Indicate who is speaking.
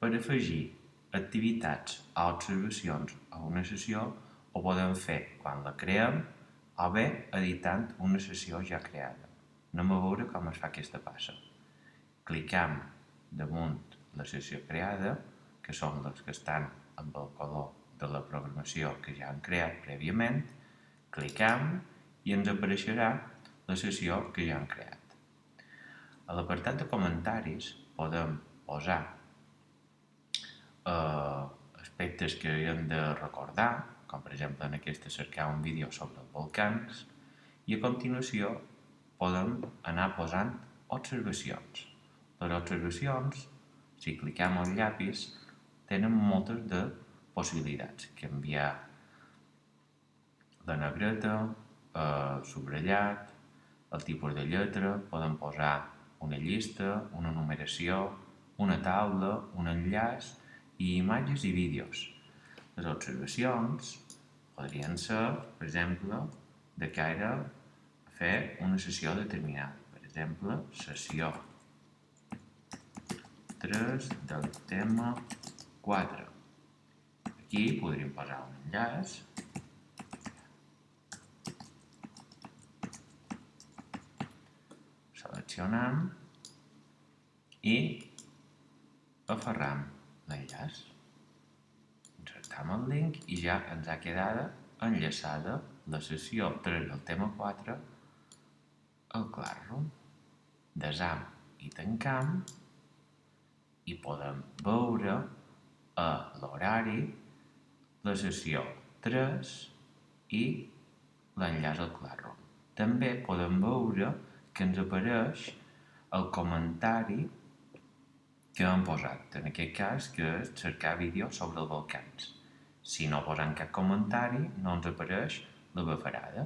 Speaker 1: per afegir activitats o observacions a una sessió ho podem fer quan la creem o bé editant una sessió ja creada. Anem a veure com es fa aquesta passa. Clicam damunt la sessió creada, que són les que estan amb el color de la programació que ja hem creat prèviament, clicam i ens apareixerà la sessió que ja hem creat. A l'apartat de comentaris podem posar aspectes que hem de recordar, com per exemple en aquesta cercar un vídeo sobre els volcans, i a continuació podem anar posant observacions. Les observacions, si clicam al llapis, tenen moltes de possibilitats. Canviar la negreta, subratllat, el tipus de lletra, podem posar una llista, una numeració, una taula, un enllaç i imatges i vídeos. Les observacions podrien ser, per exemple, de cara a fer una sessió determinada. Per exemple, sessió 3 del tema 4. Aquí podríem posar un enllaç seleccionam i aferram l'enllaç. Insertam el link i ja ens ha quedat enllaçada la sessió 3 del tema 4 al Classroom. Desam i tancam i podem veure a l'horari la sessió 3 i l'enllaç al Classroom. També podem veure que ens apareix el comentari que hem posat, en aquest cas que és cercar vídeos sobre els volcans. Si no posem cap comentari no ens apareix la bafarada.